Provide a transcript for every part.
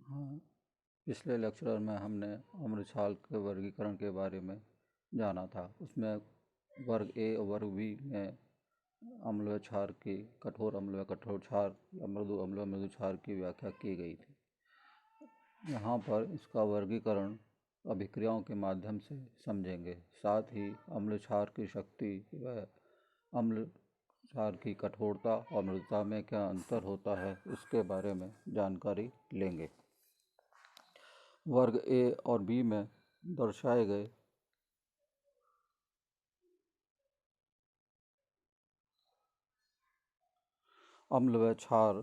हाँ, पिछले लेक्चर में हमने अम्ल क्षार के वर्गीकरण के बारे में जाना था। उसमें वर्ग ए और वर्ग बी में अम्ल व क्षार की, कठोर अम्ल व कठोर क्षार या मृदु अम्ल व मृदु क्षार की व्याख्या की गई थी। यहाँ पर इसका वर्गीकरण अभिक्रियाओं के माध्यम से समझेंगे। साथ ही अम्ल क्षार की शक्ति व अम्ल क्षार की कठोरता और मृदुता में क्या अंतर होता है, इसके बारे में जानकारी लेंगे। वर्ग ए और बी में दर्शाए गए अम्ल व क्षार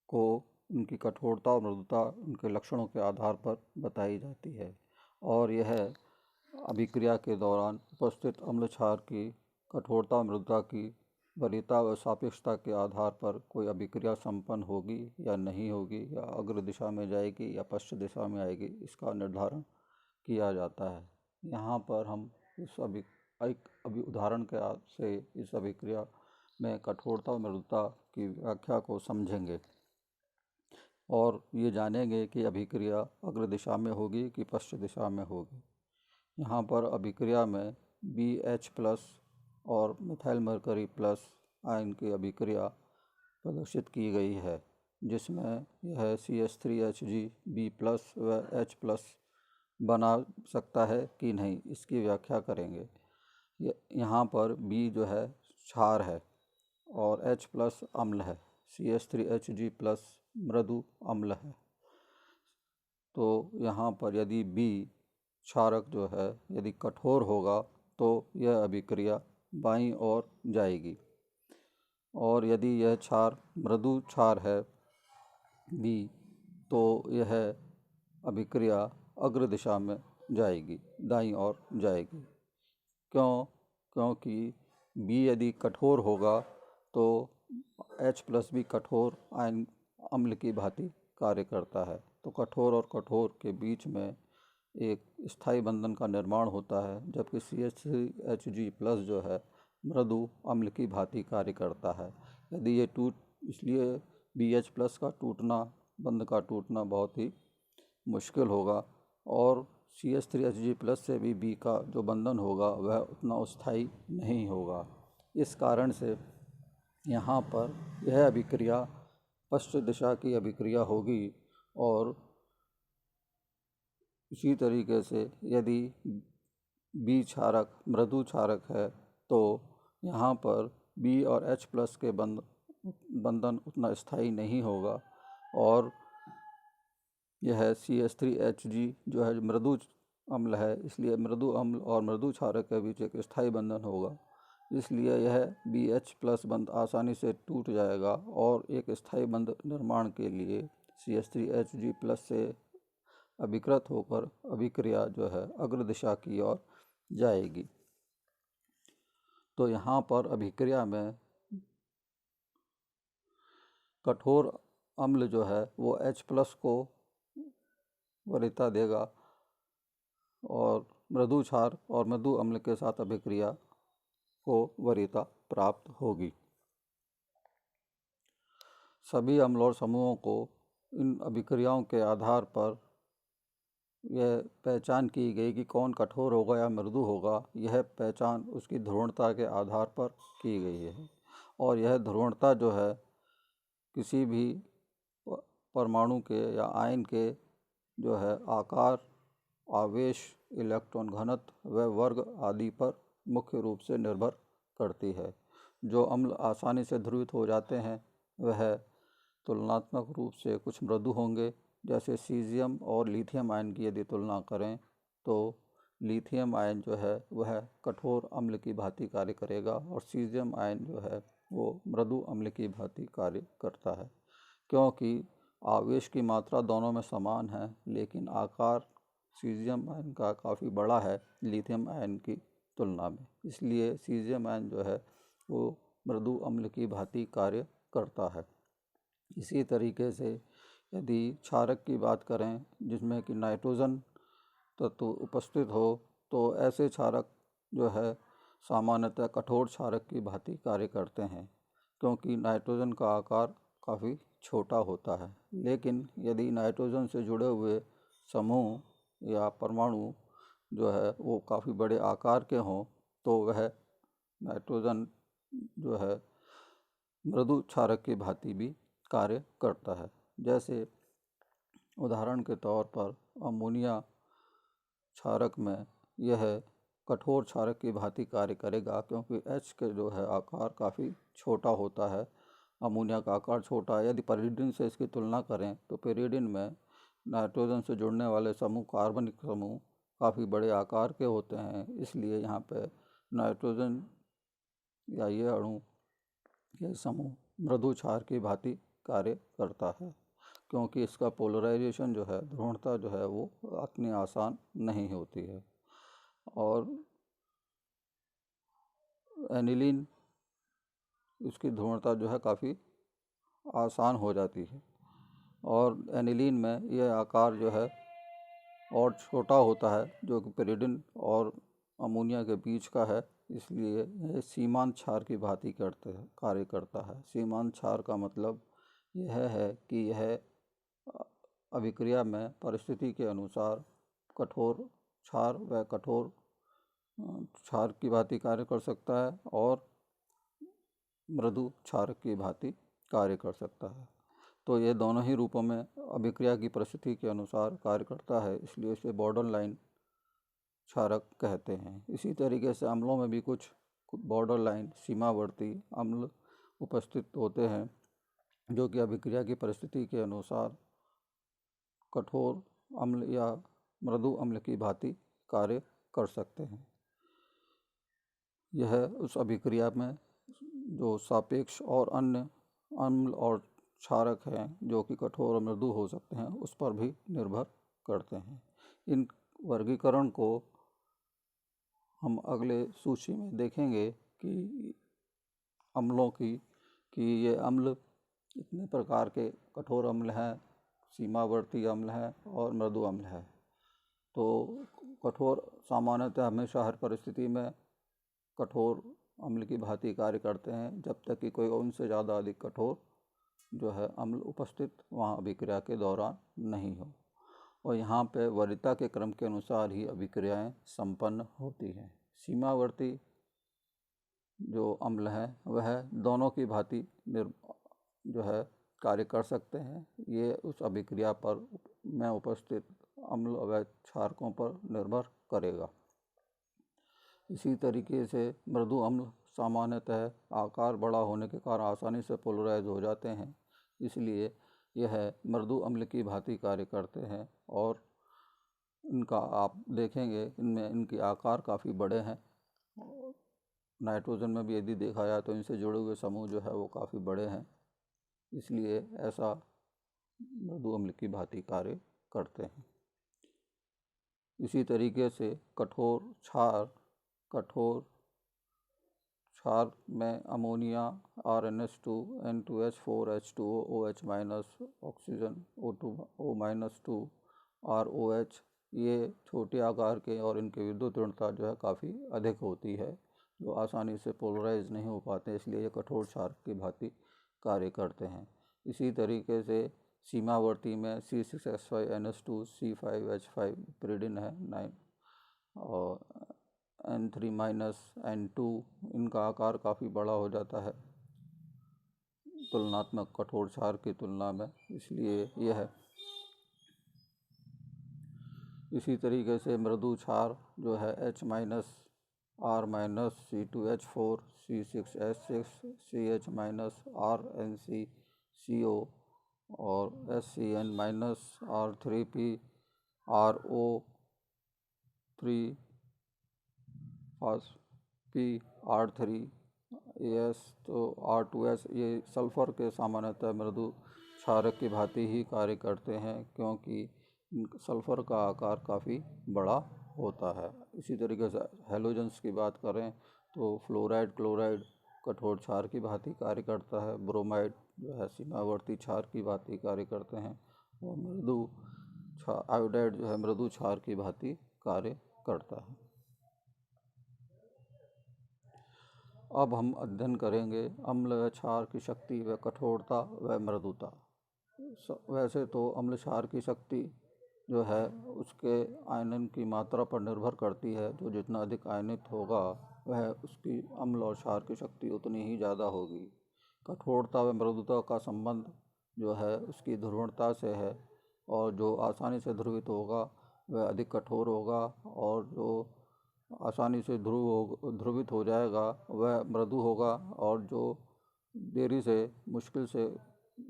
को उनकी कठोरता और मृदुता उनके लक्षणों के आधार पर बताई जाती है, और यह अभिक्रिया के दौरान उपस्थित अम्ल क्षार की कठोरता और मृदुता की वरीयता व सापेक्षता के आधार पर कोई अभिक्रिया संपन्न होगी या नहीं होगी, या अग्र दिशा में जाएगी या पश्चिम दिशा में आएगी, इसका निर्धारण किया जाता है। यहाँ पर हम इस उदाहरण के से इस अभिक्रिया में कठोरता और मृदुता की व्याख्या को समझेंगे और ये जानेंगे कि अभिक्रिया अग्र दिशा में होगी कि पश्चिम दिशा में होगी। यहाँ पर अभिक्रिया में BH+ और मिथाइल मरकरी प्लस आयन की अभिक्रिया प्रदर्शित की गई है, जिसमें यह CH3HgB+ व H+ बना सकता है कि नहीं, इसकी व्याख्या करेंगे। यहाँ पर B जो है क्षार है और H+ अम्ल है, CH3Hg+ मृदु अम्ल है। तो यहाँ पर यदि B क्षारक जो है यदि कठोर होगा तो यह अभिक्रिया बाईं ओर जाएगी, और यदि यह क्षार मृदु क्षार है B, तो यह अभिक्रिया अग्र दिशा में जाएगी, दाईं ओर जाएगी। क्योंकि B यदि कठोर होगा तो H+ भी कठोर आयन अम्ल की भांति कार्य करता है। तो कठोर और कठोर के बीच में एक स्थायी बंधन का निर्माण होता है, जबकि CH3Hg+ जो है मृदु अम्ल की भांति कार्य करता है। यदि ये इसलिए BH+ का टूटना, बंध का टूटना बहुत ही मुश्किल होगा, और CH3Hg+ से भी B का जो बंधन होगा वह उतना स्थायी नहीं होगा। इस कारण से यहाँ पर यह अभिक्रिया पश्चिम दिशा की अभिक्रिया होगी। और इसी तरीके से यदि B क्षारक मृदु क्षारक है तो यहाँ पर B और H+ के बंधन उतना स्थायी नहीं होगा, और यह CH3Hg जो है मृदु अम्ल है, इसलिए मृदु अम्ल और मृदु क्षारक के बीच एक स्थायी बंधन होगा, इसलिए यह BH+ बंध आसानी से टूट जाएगा और एक स्थायी बंध निर्माण के लिए CH3Hg+ से अभिकृत होकर अभिक्रिया जो है अग्र दिशा की ओर जाएगी। तो यहाँ पर अभिक्रिया में कठोर अम्ल जो है वो H+ को वरीयता देगा, और मृदु क्षार और मृदु अम्ल के साथ अभिक्रिया को वरीयता प्राप्त होगी। सभी अम्ल और समूहों को इन अभिक्रियाओं के आधार पर यह पहचान की गई कि कौन कठोर होगा या मृदु होगा। यह पहचान उसकी ध्रुवणता के आधार पर की गई है, और यह ध्रुवणता जो है किसी भी परमाणु के या आयन के जो है आकार, आवेश, इलेक्ट्रॉन घनत्व व वर्ग आदि पर मुख्य रूप से निर्भर करती है। जो अम्ल आसानी से ध्रुवित हो जाते हैं वह तुलनात्मक रूप से कुछ मृदु होंगे, जैसे सीजियम और लिथियम आयन की यदि तुलना करें तो लिथियम आयन जो है वह कठोर अम्ल की भांति कार्य करेगा, और सीजियम आयन जो है वो मृदु अम्ल की भांति कार्य करता है। क्योंकि आवेश की मात्रा दोनों में समान है, लेकिन आकार सीजियम आयन का काफ़ी बड़ा है लिथियम आयन की तुलना में, इसलिए सीजियम आयन जो है वो मृदु अम्ल की भांति कार्य करता है। इसी तरीके से यदि क्षारक की बात करें जिसमें कि नाइट्रोजन तत्व उपस्थित हो, तो ऐसे क्षारक जो है सामान्यतः कठोर क्षारक की भांति कार्य करते हैं, क्योंकि नाइट्रोजन का आकार काफ़ी छोटा होता है, लेकिन यदि नाइट्रोजन से जुड़े हुए समूह या परमाणु जो है वो काफ़ी बड़े आकार के हों तो वह नाइट्रोजन जो है मृदु क्षारक की भांति भी कार्य करता है। जैसे उदाहरण के तौर पर अमोनिया क्षारक में यह कठोर क्षारक की भांति कार्य करेगा, क्योंकि H के जो है आकार काफ़ी छोटा होता है, अमोनिया का आकार छोटा है। यदि पेरिडीन से इसकी तुलना करें तो पेरिडीन में नाइट्रोजन से जुड़ने वाले समूह, कार्बनिक समूह काफ़ी बड़े आकार के होते हैं, इसलिए यहाँ पे नाइट्रोजन या ये अणु, ये समूह मृदु क्षार की भांति कार्य करता है, क्योंकि इसका पोलराइजेशन जो है, ध्रुवणता जो है वो इतनी आसान नहीं होती है। और एनिलीन, इसकी ध्रुवणता जो है काफ़ी आसान हो जाती है, और एनिलीन में यह आकार जो है और छोटा होता है, जो कि पेरिडीन और अमोनिया के बीच का है, इसलिए यह सीमांत क्षार की भांति कार्य करता है। सीमांत क्षार का मतलब यह है कि यह अभिक्रिया में परिस्थिति के अनुसार कठोर क्षार व कठोर क्षार की भांति कार्य कर सकता है और मृदु क्षार की भांति कार्य कर सकता है। तो ये दोनों ही रूपों में अभिक्रिया की परिस्थिति के अनुसार कार्य करता है, इसलिए इसे बॉर्डर लाइन क्षारक कहते हैं। इसी तरीके से अम्लों में भी कुछ बॉर्डर लाइन सीमावर्ती अम्ल उपस्थित होते हैं, जो कि अभिक्रिया की परिस्थिति के अनुसार कठोर अम्ल या मृदु अम्ल की भांति कार्य कर सकते हैं। यह उस अभिक्रिया में जो सापेक्ष और अन्य अम्ल और क्षारक हैं, जो कि कठोर और मृदु हो सकते हैं, उस पर भी निर्भर करते हैं। इन वर्गीकरण को हम अगले सूची में देखेंगे कि अम्लों की, कि ये अम्ल इतने प्रकार के कठोर अम्ल हैं, सीमावर्ती अम्ल हैं और मृदु अम्ल हैं। तो कठोर सामान्यतः हमेशा हर परिस्थिति में कठोर अम्ल की भांति कार्य करते हैं, जब तक कि कोई उनसे ज़्यादा अधिक कठोर जो है अम्ल उपस्थित वहाँ अभिक्रिया के दौरान नहीं हो। और यहाँ पे वरीयता के क्रम के अनुसार ही अभिक्रियाएं संपन्न होती हैं। सीमावर्ती जो अम्ल हैं वह दोनों की भांति जो है कार्य कर सकते हैं। ये उस अभिक्रिया पर में उपस्थित अम्ल व क्षारकों पर निर्भर करेगा। इसी तरीके से मृदु अम्ल सामान्यतः आकार बड़ा होने के कारण आसानी से पोलराइज हो जाते हैं, इसलिए यह मृदु अम्ल की भांति कार्य करते हैं। और इनका आप देखेंगे, इनमें इनके आकार काफ़ी बड़े हैं। नाइट्रोजन में भी यदि देखा जाए तो इनसे जुड़े हुए समूह जो है वो काफ़ी बड़े हैं, इसलिए ऐसा मृदु अम्ल की भांति कार्य करते हैं। इसी तरीके से कठोर क्षार में ammonia RnH2 N2H4 H2O OH- oxygen O2 ROH, ये छोटे आकार के और इनकी विद्युत ऋणता जो है काफ़ी अधिक होती है, जो आसानी से पोलराइज नहीं हो पाते, इसलिए ये कठोर क्षार की भांति कार्य करते हैं। इसी तरीके से सीमावर्ती में C6H5NH2 C5H5 पेरिडीन है 9 और N3-N2, इनका आकार काफ़ी बड़ा हो जाता है तुलनात्मक कठोर क्षार की तुलना में, इसलिए यह है। इसी तरीके से मृदु क्षार जो है H- R- C2H4 C6H6 CH- RNCCO और SCN- R3P RO3 R3AS तो R2S, ये सल्फर के सामान्यतः मृदु क्षारक की भांति ही कार्य करते हैं, क्योंकि सल्फर का आकार काफ़ी बड़ा होता है। इसी तरीके से हैलोजेंस की बात करें तो फ्लोराइड, क्लोराइड कठोर क्षार की भांति कार्य करता है। ब्रोमाइड जो है सीमावर्ती क्षार की भांति कार्य करते हैं, और आयोडाइड जो है मृदु क्षार की भांति कार्य करता है। अब हम अध्ययन करेंगे अम्ल व क्षार की शक्ति व कठोरता व मृदुता। वैसे तो अम्ल क्षार की शक्ति जो है उसके आयनन की मात्रा पर निर्भर करती है। जो जितना अधिक आयनित होगा वह उसकी अम्ल और क्षार की शक्ति उतनी ही ज़्यादा होगी। कठोरता व मृदुता का संबंध जो है उसकी ध्रुवणता से है, और जो आसानी से ध्रुवित होगा वह अधिक कठोर होगा, और जो आसानी से ध्रुवित हो जाएगा वह मृदु होगा, और जो देरी से मुश्किल से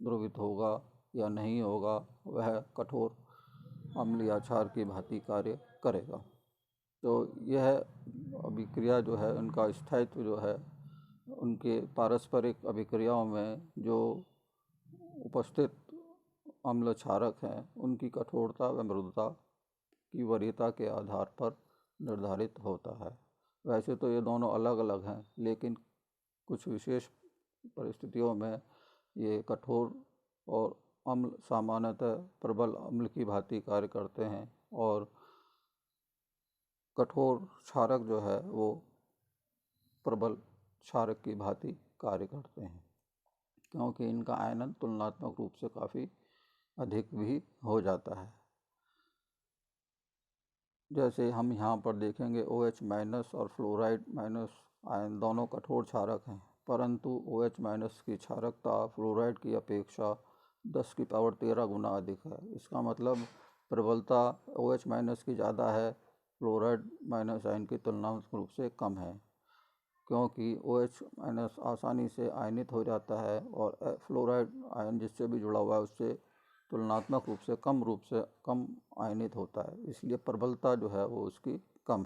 ध्रुवित होगा या नहीं होगा वह कठोर अम्ल या क्षार की भांति कार्य करेगा। तो यह अभिक्रिया जो है उनका स्थायित्व जो है उनके पारस्परिक अभिक्रियाओं में जो उपस्थित अम्ल क्षारक हैं उनकी कठोरता व मृदुता की वरीयता के आधार पर निर्धारित होता है। वैसे तो ये दोनों अलग अलग हैं, लेकिन कुछ विशेष परिस्थितियों में ये कठोर और अम्ल सामान्यतः प्रबल अम्ल की भांति कार्य करते हैं, और कठोर क्षारक जो है वो प्रबल क्षारक की भांति कार्य करते हैं, क्योंकि इनका आयनन तुलनात्मक रूप से काफ़ी अधिक भी हो जाता है। जैसे हम यहाँ पर देखेंगे OH- और फ्लोराइड माइनस आयन दोनों कठोर क्षारक हैं, परंतु OH- की क्षारकता फ्लोराइड की अपेक्षा 10⁻13 गुना अधिक है। इसका मतलब प्रबलता OH- की ज़्यादा है, फ्लोराइड माइनस आयन की तुलनात्मक रूप से कम है, क्योंकि OH- आसानी से आयनित हो जाता है और फ्लोराइड आयन जिससे भी जुड़ा हुआ है उससे तुलनात्मक रूप से कम आयनित होता है। इसलिए प्रबलता जो है वो उसकी कम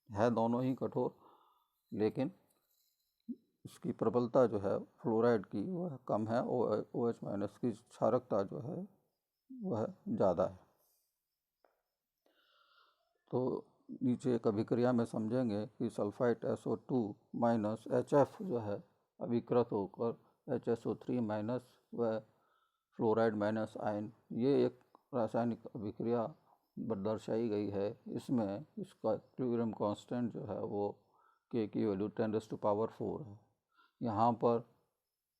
है दोनों ही कठोर, लेकिन इसकी प्रबलता जो है फ्लोराइड की वह कम है, और OH- की क्षारकता जो है वह ज़्यादा है। तो नीचे एक अभिक्रिया में समझेंगे कि सल्फाइड SO2- HF जो है अभिकृत होकर HSO3- व फ्लोराइड माइनस आयन, ये एक रासायनिक अभिक्रिया दर्शाई गई है। इसमें इसका इक्विलिब्रियम कांस्टेंट जो है वो K की वैल्यू 10⁴ है। यहाँ पर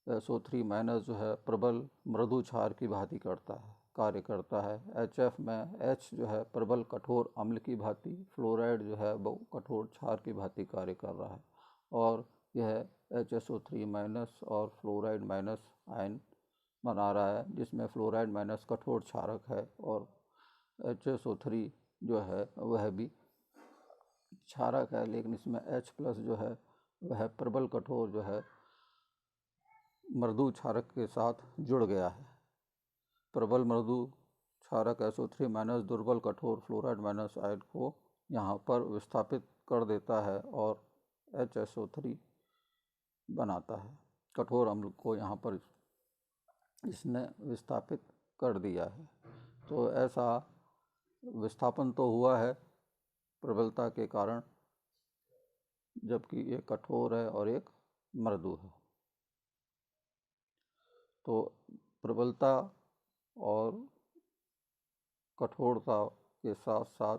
SO3- जो है प्रबल मृदु क्षार की भांति कार्य करता है। HF में H जो है प्रबल कठोर अम्ल की भांति, फ्लोराइड जो है वो कठोर क्षार की भांति कार्य कर रहा है, और यह HSO3- और फ्लोराइड माइनस आयन बना रहा है, जिसमें फ्लोराइड माइनस कठोर क्षारक है, और HSO3 जो है वह भी क्षारक है, लेकिन इसमें H+ जो है वह प्रबल कठोर जो है मृदु क्षारक के साथ जुड़ गया है। प्रबल मृदु क्षारक SO3- दुर्बल कठोर फ्लोराइड माइनस आयन को यहाँ पर विस्थापित कर देता है और HSO3 बनाता है। कठोर अम्ल को यहाँ पर इसने विस्थापित कर दिया है। तो ऐसा विस्थापन तो हुआ है प्रबलता के कारण, जबकि एक कठोर है और एक मृदु है। तो प्रबलता और कठोरता के साथ साथ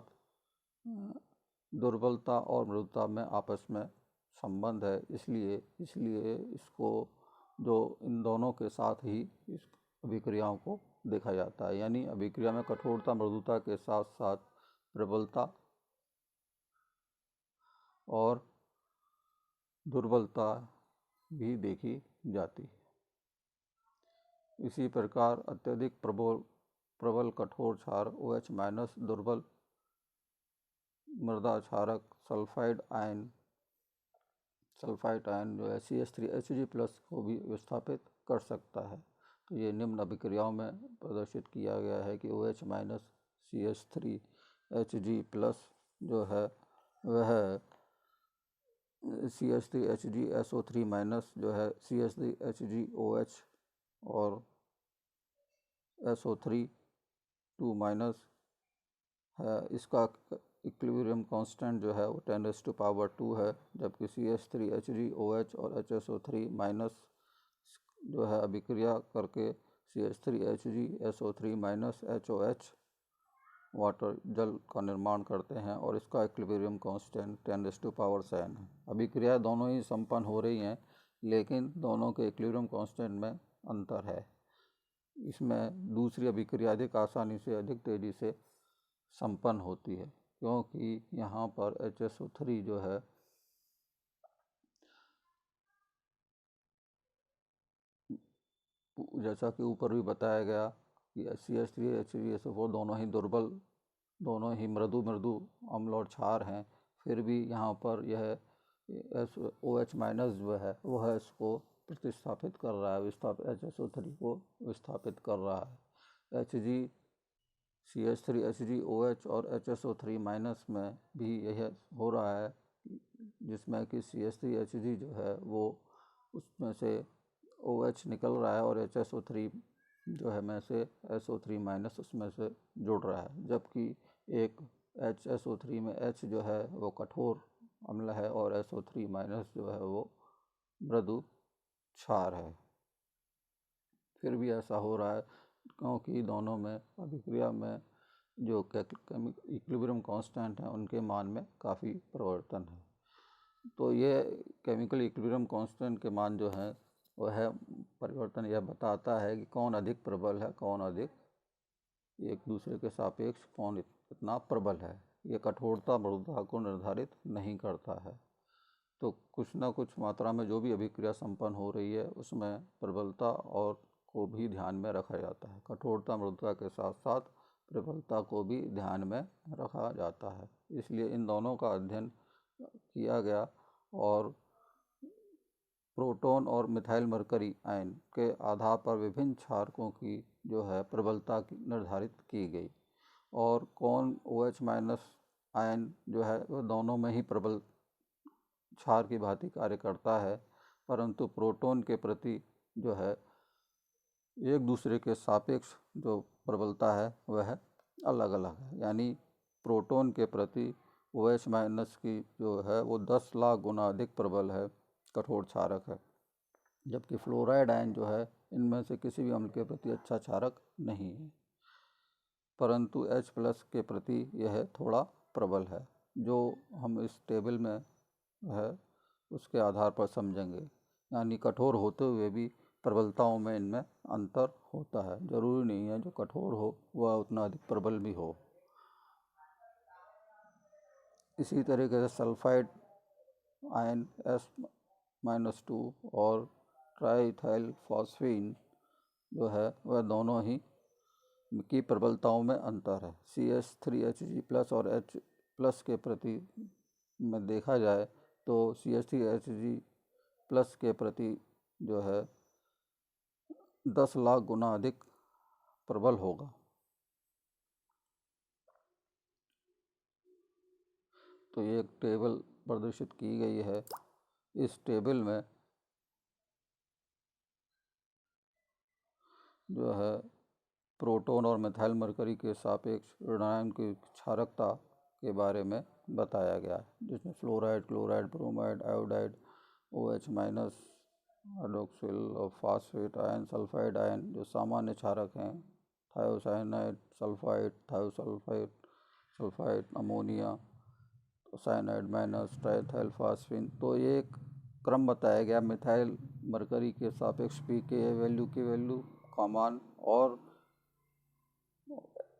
दुर्बलता और मृदुता में आपस में संबंध है, इसलिए इसको जो इन दोनों के साथ ही इस अभिक्रियाओं को देखा जाता है। यानी अभिक्रिया में कठोरता मृदुता के साथ साथ प्रबलता और दुर्बलता भी देखी जाती है। इसी प्रकार अत्यधिक प्रबल कठोर क्षार OH- दुर्बल मृदा क्षारक सल्फाइड आयन जो है CH3Hg+ को भी विस्थापित कर सकता है। तो ये निम्न अभिक्रियाओं में प्रदर्शित किया गया है कि OH- CH3Hg+ जो है वह CH3HgSO3- जो है CH3HgOH और SO3 2- है। इसका इक्विलिब्रियम कांस्टेंट जो है वो 10⁻² है, जबकि CH3HgOH और HSO3- जो है अभिक्रिया करके CH3HgSO3- HOH वाटर जल का निर्माण करते हैं और इसका इक्विलिब्रियम कांस्टेंट 10⁻⁷ है। अभिक्रिया दोनों ही संपन्न हो रही हैं, लेकिन दोनों के इक्विलिब्रियम कांस्टेंट में अंतर है। इसमें दूसरी अभिक्रिया अधिक आसानी से, अधिक तेज़ी से संपन्न होती है, क्योंकि यहाँ पर HSO3 जो है जैसा कि ऊपर भी बताया गया कि CH3 HClSO4 दोनों ही मृदु अम्ल और क्षार हैं, फिर भी यहाँ पर यह OH- जो है वह इसको प्रतिस्थापित कर रहा है, HSO3 को विस्थापित कर रहा है। CH3HgOH और HSO3- में भी यह हो रहा है, जिसमें कि CH3Hg जो है वो उसमें से OH निकल रहा है और HSO3 जो है में से SO3- उसमें से जुड़ रहा है, जबकि एक HSO3 में H जो है वो कठोर अम्ल है और SO3- जो है वो मृदु क्षार है। फिर भी ऐसा हो रहा है क्योंकि दोनों में अभिक्रिया में जो इक्विलिब्रियम कांस्टेंट हैं उनके मान में काफ़ी परिवर्तन है। तो ये केमिकल इक्विलिब्रियम कांस्टेंट के मान जो हैं वह परिवर्तन यह बताता है कि कौन अधिक प्रबल है, कौन अधिक एक दूसरे के सापेक्ष कौन इतना प्रबल है। ये कठोरता मृदुता को निर्धारित नहीं करता है। तो कुछ ना कुछ मात्रा में जो भी अभिक्रिया संपन्न हो रही है उसमें प्रबलता और को भी ध्यान में रखा जाता है। कठोरता मृदुता के साथ साथ प्रबलता को भी ध्यान में रखा जाता है। इसलिए इन दोनों का अध्ययन किया गया और प्रोटॉन और मिथाइल मरकरी आयन के आधार पर विभिन्न क्षारकों की जो है प्रबलता निर्धारित की गई और कौन OH- आयन जो है वह दोनों में ही प्रबल क्षार की भांति कार्य करता है, परंतु प्रोटॉन के प्रति जो है एक दूसरे के सापेक्ष जो प्रबलता है वह अलग अलग है। यानी प्रोटॉन के प्रति OH- की जो है वो 10 लाख गुना अधिक प्रबल है, कठोर क्षारक है, जबकि फ्लोराइड आयन जो है इनमें से किसी भी अम्ल के प्रति अच्छा क्षारक नहीं है, परंतु H+ के प्रति यह थोड़ा प्रबल है, जो हम इस टेबल में है उसके आधार पर समझेंगे। यानी कठोर होते हुए भी प्रबलताओं में इनमें अंतर होता है। जरूरी नहीं है जो कठोर हो वह उतना अधिक प्रबल भी हो। इसी तरीके से सल्फाइड आयन S-2 और ट्राईइथाइल फॉस्फीन जो है वह दोनों ही की प्रबलताओं में अंतर है। CH3Hg+ और H+ के प्रति में देखा जाए तो CH3Hg+ के प्रति जो है 10 लाख गुना अधिक प्रबल होगा। तो ये एक टेबल प्रदर्शित की गई है। इस टेबल में जो है प्रोटॉन और मिथाइल मरकरी के सापेक्ष ऋणायन की क्षारकता के बारे में बताया गया है, जिसमें fluoride, chloride, bromide, iodide, OH- hydroxyl और फास्फेट आयन, सल्फाइड आयन जो सामान्य क्षारक हैं, thiocyanide, sulphide, sulphide, ammonia, cyanide minus, triethyl phosphine. तो ये एक क्रम बताया गया मिथाइल मरकरी के सापेक्ष pKa वैल्यू के वैल्यू का मान और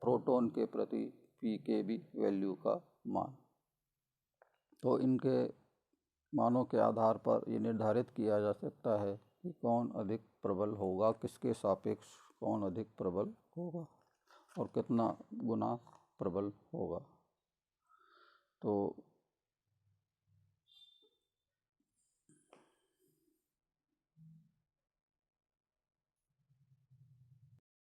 प्रोटॉन के प्रति pKb वैल्यू का मान। तो इनके मानों के आधार पर ये निर्धारित किया जा सकता है कि कौन अधिक प्रबल होगा, किसके सापेक्ष कौन अधिक प्रबल होगा और कितना गुना प्रबल होगा। तो